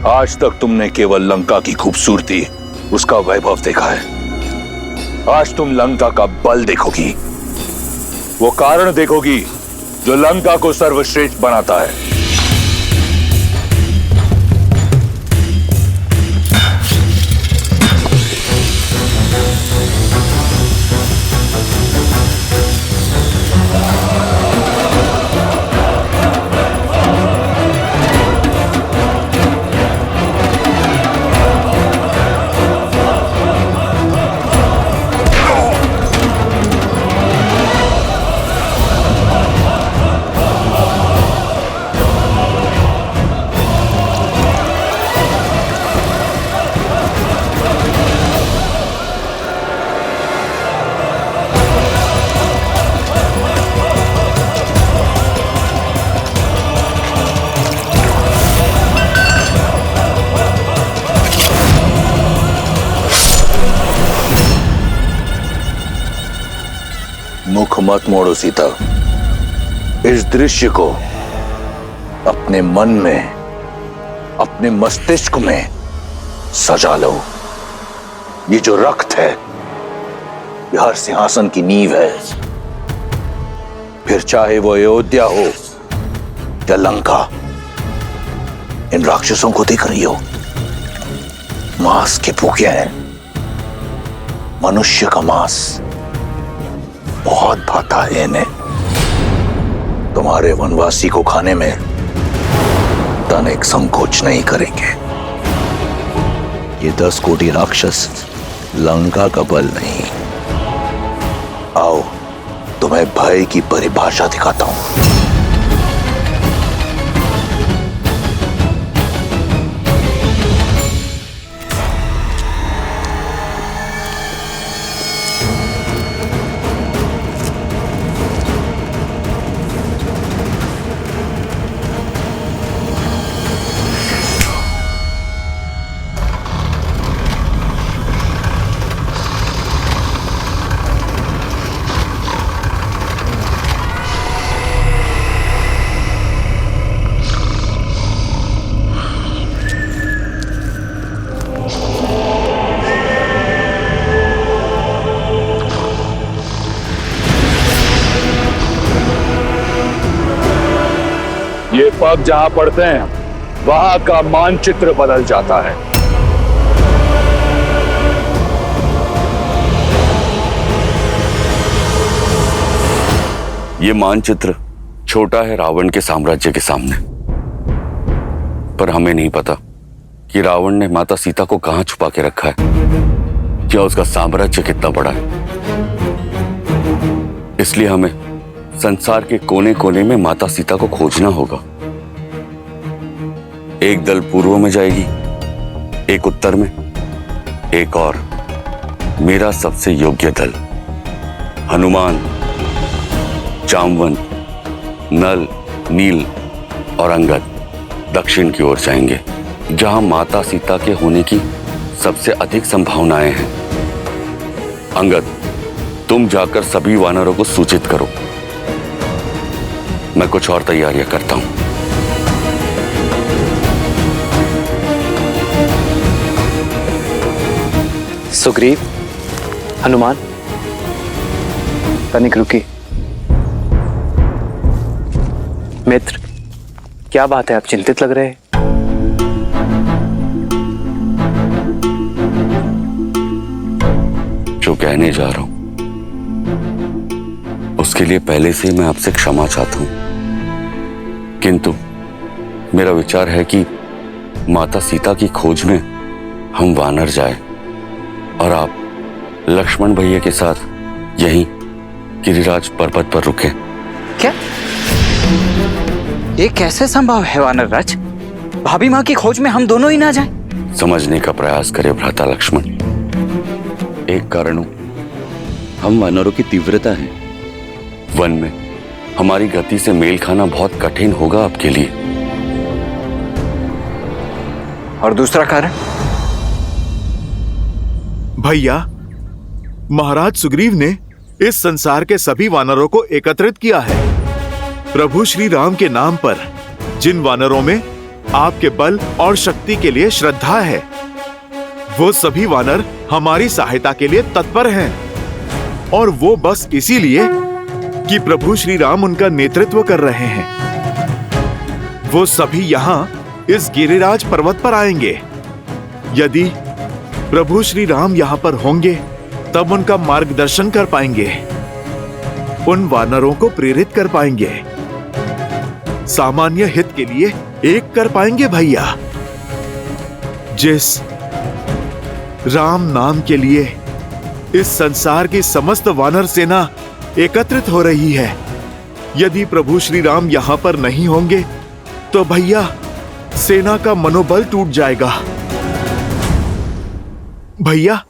आज तक तुमने केवल लंका की खूबसूरती, उसका वैभव देखा है। आज तुम लंका का बल देखोगी, वो कारण देखोगी जो लंका को सर्वश्रेष्ठ बनाता है। मुख मत मोड़ो सीता, इस दृश्य को अपने मन में, अपने मस्तिष्क में सजा लो। ये जो रक्त है, ये हर सिंहासन की नींव है। फिर चाहे वो अयोध्या हो या लंका, इन राक्षसों को देख रही हो, मांस के भूखे हैं। मनुष्य का मांस बहुत भाता है इन्हें। तुम्हारे वनवासी को खाने में तनिक संकोच नहीं करेंगे। ये 10 कोटि राक्षस लंका का बल नहीं। आओ, तुम्हें भय की परिभाषा दिखाता हूं। ये पग जहां पड़ते हैं, वहां का मानचित्र बदल जाता है। ये मानचित्र छोटा है रावण के साम्राज्य के सामने, पर हमें नहीं पता कि रावण ने माता सीता को कहां छुपा के रखा है, क्या उसका साम्राज्य कितना बड़ा है। इसलिए हमें संसार के कोने कोने में माता सीता को खोजना होगा। एक दल पूर्व में जाएगी, एक उत्तर में, एक और मेरा सबसे योग्य दल हनुमान, जामवंत, नल, नील और अंगद दक्षिण की ओर जाएंगे, जहां माता सीता के होने की सबसे अधिक संभावनाएं हैं। अंगद, तुम जाकर सभी वानरों को सूचित करो। मैं कुछ और तैयारियां करता हूं। सुग्रीव, हनुमान, तनिक रुकी। मित्र, क्या बात है, आप चिंतित लग रहे हैं। जो कहने जा रहा हूं उसके लिए पहले से मैं आपसे क्षमा चाहता हूं, किंतु मेरा विचार है कि माता सीता की खोज में हम वानर जाए और आप लक्ष्मण भैया के साथ यहीं गिरिराज पर्वत पर रुके। क्या ये कैसे संभव है वानरराज? भाभी माँ की खोज में हम दोनों ही ना जाएं? समझने का प्रयास करे भ्राता लक्ष्मण। एक कारण हम वानरों की तीव्रता है। वन में हमारी गति से मेल खाना बहुत कठिन होगा आपके लिए। और दूसरा कारण? भैया, महाराज सुग्रीव ने इस संसार के सभी वानरों को एकत्रित किया है। प्रभु श्री राम के नाम पर जिन वानरों में आपके बल और शक्ति के लिए श्रद्धा है। वो सभी वानर हमारी सहायता के लिए तत्पर हैं और वो बस इसीलिए कि प्रभु श्री राम उनका नेतृत्व कर रहे हैं। वो सभी यहाँ इस गिरिराज पर्वत पर आएंगे। यदि प्रभु श्री राम यहाँ पर होंगे तब उनका मार्गदर्शन कर पाएंगे, उन वानरों को प्रेरित कर पाएंगे, सामान्य हित के लिए एक कर पाएंगे भैया। जिस राम नाम के लिए इस संसार की समस्त वानर सेना एकत्रित हो रही है, यदि प्रभु श्री राम यहां पर नहीं होंगे तो भैया सेना का मनोबल टूट जाएगा। भैया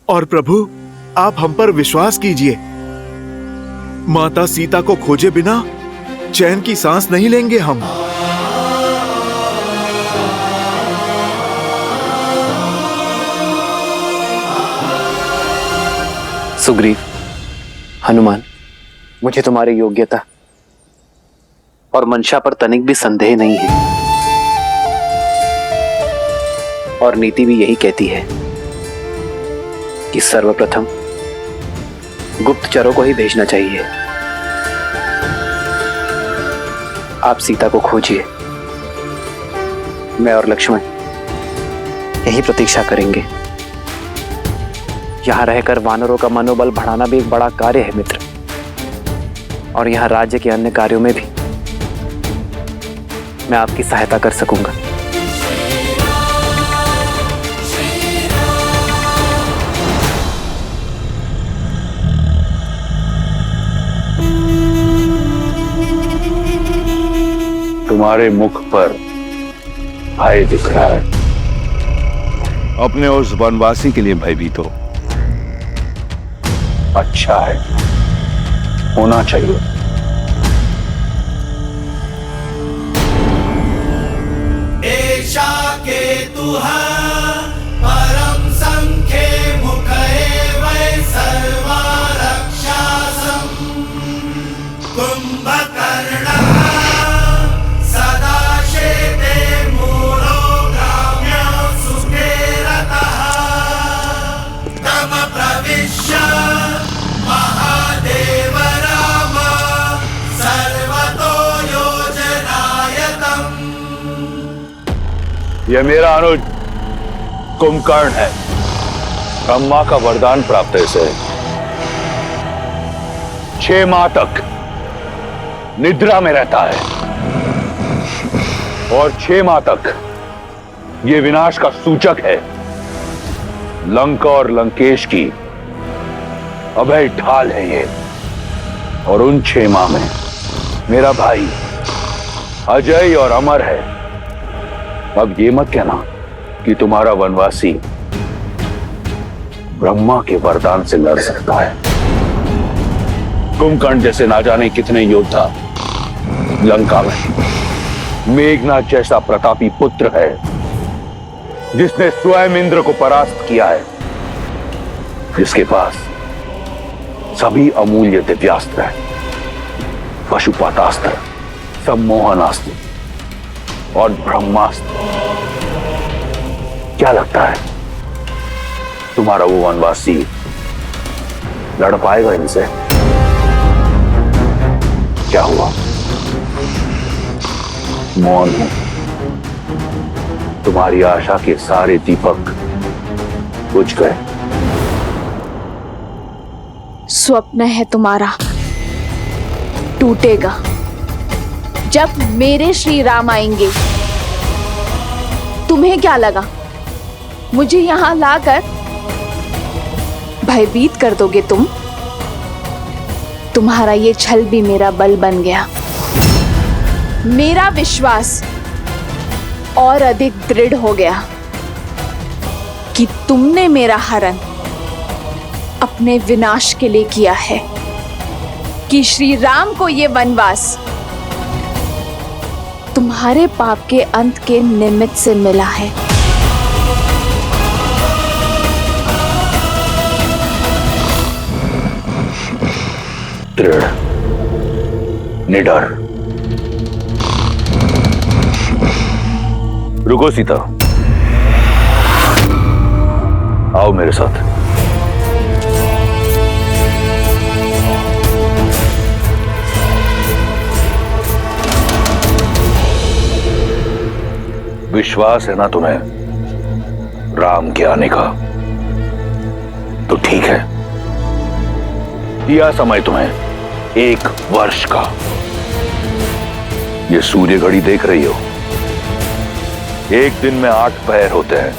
और प्रभु, आप हम पर विश्वास कीजिए। माता सीता को खोजे बिना चैन की सांस नहीं लेंगे हम। सुग्रीव, हनुमान, मुझे तुम्हारी योग्यता और मंशा पर तनिक भी संदेह नहीं है। और नीति भी यही कहती है कि सर्वप्रथम गुप्तचरों को ही भेजना चाहिए। आप सीता को खोजिए, मैं और लक्ष्मण यही प्रतीक्षा करेंगे। यहां रहकर वानरों का मनोबल बढ़ाना भी एक बड़ा कार्य है मित्र, और यहां राज्य के अन्य कार्यों में भी मैं आपकी सहायता कर सकूंगा। तुम्हारे मुख पर भय दिख रहा है। अपने उस वनवासी के लिए भयभीत हो। अच्छा है, होना चाहिए। एषा केतुः परम संख्ये मुखे वै सर्वा रक्षासं कुंभकर्णः सदा शेते मूलो ग्राम्य सुखे रतः तम प्रविश्य महादेव राम सर्वतो योजनायतम्। यह मेरा अनुज कुंभकर्ण है। ब्रह्मा का वरदान प्राप्त है इसे। 6 माह तक निद्रा में रहता है और 6 माह तक यह विनाश का सूचक है। लंका और लंकेश की अभय ढाल है ये। और उन 6 माह में मेरा भाई अजय और अमर है। अब ये मत कहना कि तुम्हारा वनवासी ब्रह्मा के वरदान से लड़ सकता है। कुंभकर्ण जैसे ना जाने कितने योद्धा लंका में। मेघनाथ जैसा प्रतापी पुत्र है जिसने स्वयं इंद्र को परास्त किया है, जिसके पास सभी अमूल्य दिव्यास्त्र है, पशुपातास्त्र, सम्मोहनास्त्र और ब्रह्मास्त्र। क्या लगता है तुम्हारा वो वनवासी लड़ पाएगा इनसे? क्या हुआ? मौन हूं। तुम्हारी आशा के सारे दीपक बुझ गए। स्वप्न है तुम्हारा, टूटेगा जब मेरे श्री राम आएंगे। तुम्हें क्या लगा मुझे यहां लाकर भयभीत कर दोगे तुम? तुम्हारा ये छल भी मेरा बल बन गया। मेरा विश्वास और अधिक दृढ़ हो गया कि तुमने मेरा हरण अपने विनाश के लिए किया है, कि श्री राम को ये वनवास तुम्हारे पाप के अंत के निमित्त से मिला है। दृढ़, निडर, रुको सीता, आओ मेरे साथ। विश्वास है ना तुम्हें राम के आने का? तो ठीक है, दिया समय तुम्हें 1 वर्ष का। ये सूर्य घड़ी देख रही हो, एक दिन में 8 पहर होते हैं।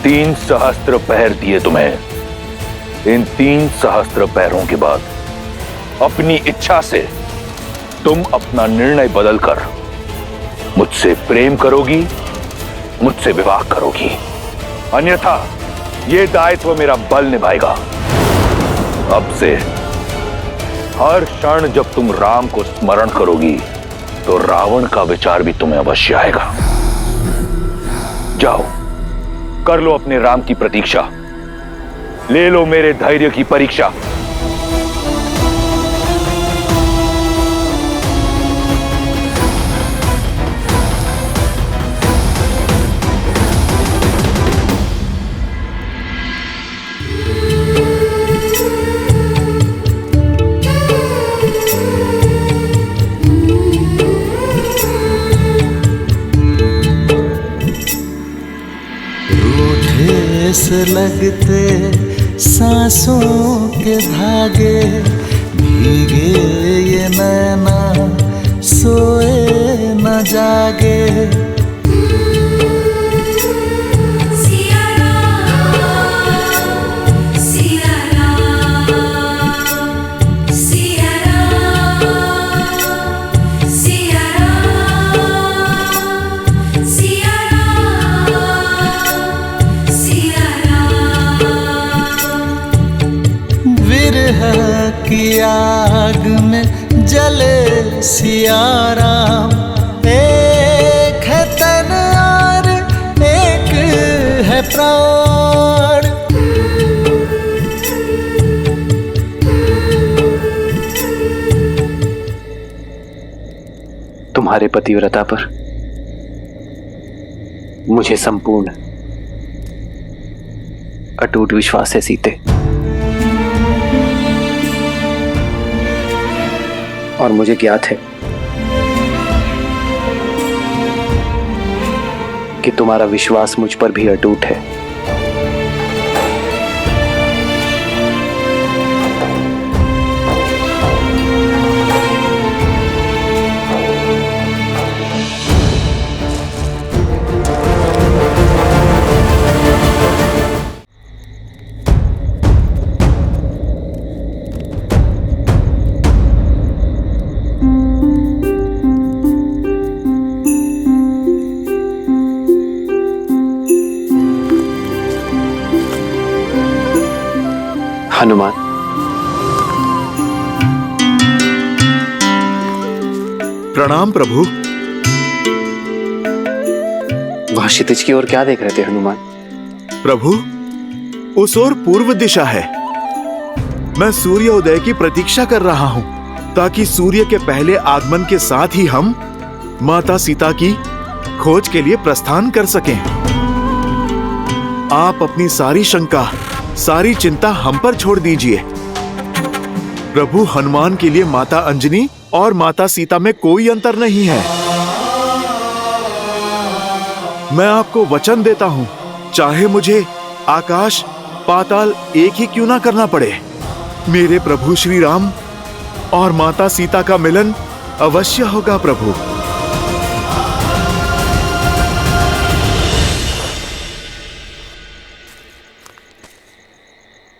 3 सहस्त्र पहर दिए तुम्हें। इन 3 सहस्त्र पहरों के बाद अपनी इच्छा से तुम अपना निर्णय बदलकर मुझसे प्रेम करोगी, मुझसे विवाह करोगी, अन्यथा यह दायित्व मेरा बल निभाएगा। अब से हर क्षण जब तुम राम को स्मरण करोगी तो रावण का विचार भी तुम्हें अवश्य आएगा। जाओ, कर लो अपने राम की प्रतीक्षा, ले लो मेरे धैर्य की परीक्षा। से लगते सांसों के धागे, भीगे ये नैना सोए न जागे। की आग में जले सिया राम, एक है तन और एक है प्राण। तुम्हारे पतिव्रता पर मुझे संपूर्ण अटूट विश्वास है सीते, और मुझे ज्ञात है कि तुम्हारा विश्वास मुझ पर भी अटूट है। हनुमान, प्रणाम प्रभु। वह क्षितिज की ओर क्या देख रहे थे हनुमान? प्रभु, उस ओर पूर्व दिशा है। मैं सूर्योदय की प्रतीक्षा कर रहा हूं, ताकि सूर्य के पहले आगमन के साथ ही हम माता सीता की खोज के लिए प्रस्थान कर सकें। आप अपनी सारी शंका, सारी चिंता हम पर छोड़ दीजिए। प्रभु, हनुमान के लिए माता अंजनी और माता सीता में कोई अंतर नहीं है। मैं आपको वचन देता हूं, चाहे मुझे आकाश पाताल एक ही क्यों ना करना पड़े, मेरे प्रभु श्री राम और माता सीता का मिलन अवश्य होगा। प्रभु,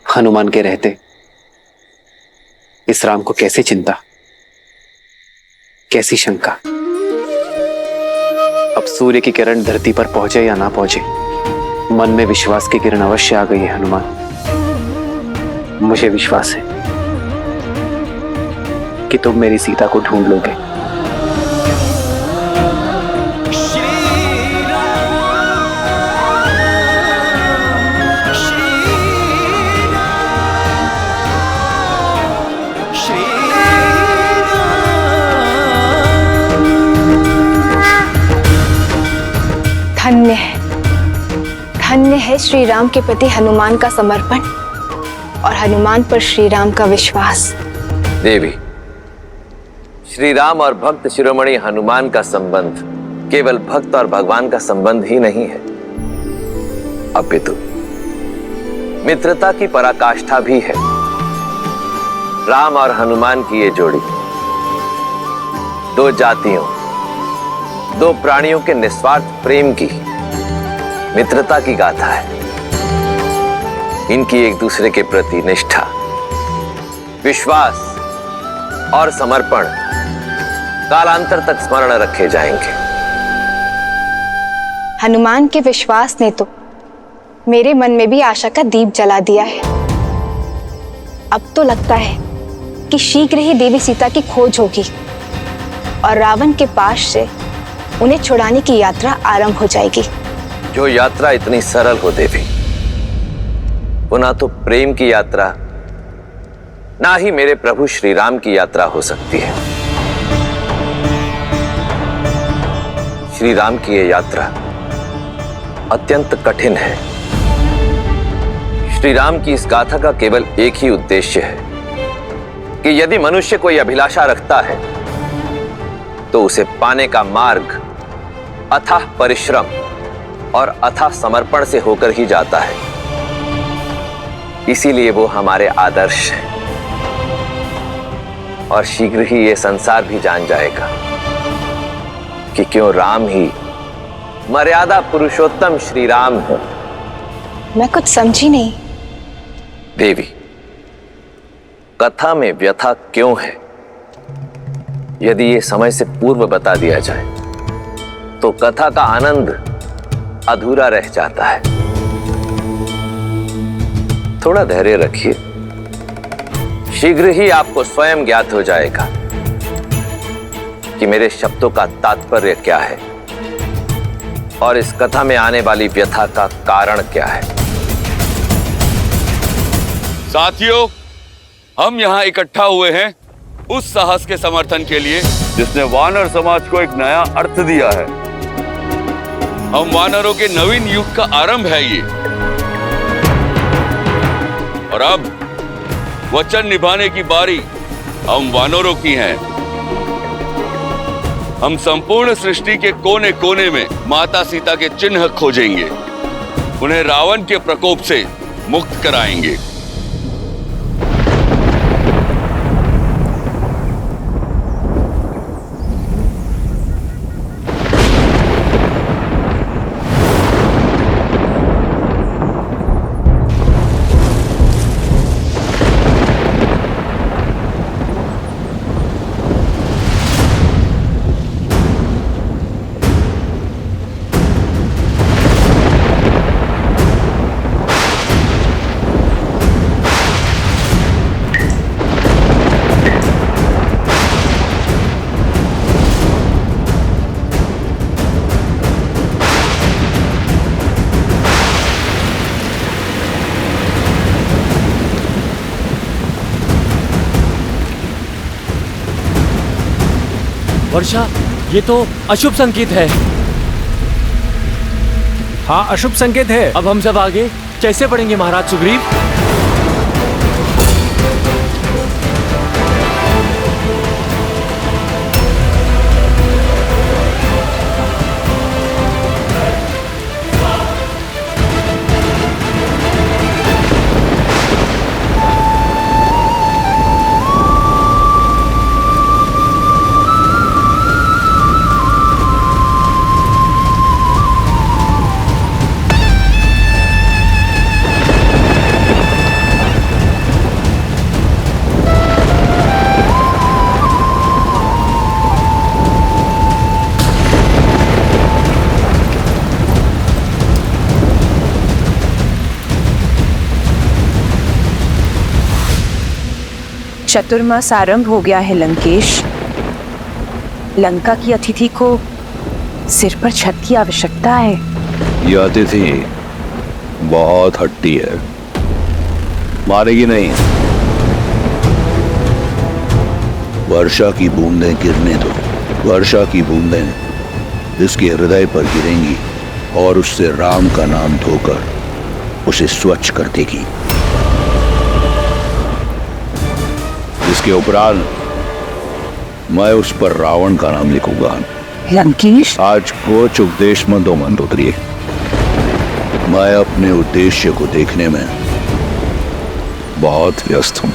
हनुमान के रहते इस राम को कैसे चिंता, कैसी शंका। अब सूर्य की किरण धरती पर पहुंचे या ना पहुंचे, मन में विश्वास की किरण अवश्य आ गई है हनुमान। मुझे विश्वास है कि तुम मेरी सीता को ढूंढ लोगे। धन्य है श्री राम के प्रति हनुमान का समर्पण और हनुमान पर श्री राम का विश्वास। देवी, श्री राम और भक्त शिरोमणि हनुमान का संबंध केवल भक्त और भगवान का संबंध ही नहीं है, अपितु मित्रता की पराकाष्ठा भी है। राम और हनुमान की ये जोड़ी दो जातियों, दो प्राणियों के निस्वार्थ प्रेम की, मित्रता की गाथा है। इनकी एक दूसरे के प्रति निष्ठा, विश्वास और समर्पण कालांतर तक स्मरण रखे जाएंगे। हनुमान के विश्वास ने तो मेरे मन में भी आशा का दीप जला दिया है। अब तो लगता है कि शीघ्र ही देवी सीता की खोज होगी और रावण के पास से उन्हें छुड़ाने की यात्रा आरंभ हो जाएगी। जो यात्रा इतनी सरल हो देवी, वो ना तो प्रेम की यात्रा, ना ही मेरे प्रभु श्री राम की यात्रा हो सकती है। श्री राम की ये यात्रा अत्यंत कठिन है। श्री राम की इस गाथा का केवल एक ही उद्देश्य है कि यदि मनुष्य कोई अभिलाषा रखता है तो उसे पाने का मार्ग अथाह परिश्रम और अथाह समर्पण से होकर ही जाता है। इसीलिए वो हमारे आदर्श हैं और शीघ्र ही ये संसार भी जान जाएगा कि क्यों राम ही मर्यादा पुरुषोत्तम श्री राम है। मैं कुछ समझी नहीं। देवी, कथा में व्यथा क्यों है, यदि ये समय से पूर्व बता दिया जाए तो कथा का आनंद अधूरा रह जाता है। थोड़ा धैर्य रखिए, शीघ्र ही आपको स्वयं ज्ञात हो जाएगा कि मेरे शब्दों का तात्पर्य क्या है और इस कथा में आने वाली व्यथा का कारण क्या है। साथियों, हम यहाँ इकट्ठा हुए हैं उस साहस के समर्थन के लिए जिसने वानर समाज को एक नया अर्थ दिया है। हम वानरों के नवीन युग का आरंभ है ये, और अब वचन निभाने की बारी हम वानरों की है। हम संपूर्ण सृष्टि के कोने कोने में माता सीता के चिन्ह खोजेंगे, उन्हें रावण के प्रकोप से मुक्त कराएंगे। वर्षा, ये तो अशुभ संकेत है। हाँ, अशुभ संकेत है। अब हम सब आगे कैसे बढ़ेंगे महाराज सुग्रीव? चतुर्मास आरंभ हो गया है लंकेश। लंका की अतिथि को सिर पर छत की आवश्यकता है। यह अतिथि बहुत हट्टी है, मारेगी नहीं। वर्षा की बूंदें गिरने दो, वर्षा की बूंदें इसके हृदय पर गिरेंगी और उससे राम का नाम धोकर उसे स्वच्छ कर देगी। इसके उपरांत मैं उस पर रावण का नाम लिखूंगा। लंकेश, आज कुछ उपदेश मत दो मंदोदरी। मैं अपने उद्देश्य को देखने में बहुत व्यस्त हूं।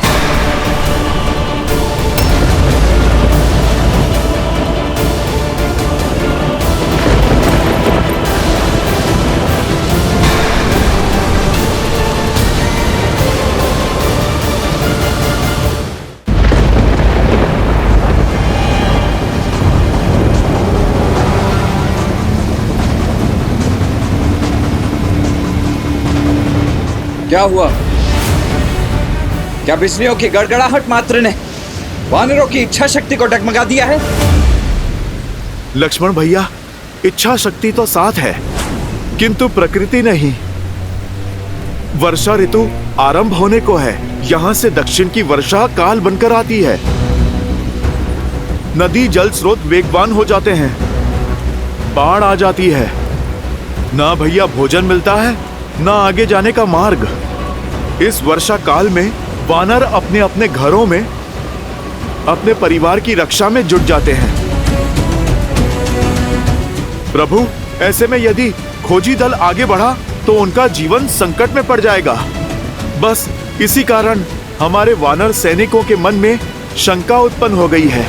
क्या हुआ? क्या बिजलियों की गड़गड़ाहट मात्र ने वानरों की इच्छा शक्ति को डगमगा दिया है? लक्ष्मण भैया, इच्छा शक्ति तो साथ है, किंतु प्रकृति नहीं। वर्षा ऋतु आरंभ होने को है। यहाँ से दक्षिण की वर्षा काल बनकर आती है। नदी जल स्रोत वेगवान हो जाते हैं। बाढ़ आ जाती है। ना भैया भोजन मिलता है, ना आगे जाने का मार्ग। इस वर्षा काल में वानर अपने अपने घरों में अपने परिवार की रक्षा में जुट जाते हैं। प्रभु, ऐसे में यदि खोजी दल आगे बढ़ा तो उनका जीवन संकट में पड़ जाएगा। बस इसी कारण हमारे वानर सैनिकों के मन में शंका उत्पन्न हो गई है।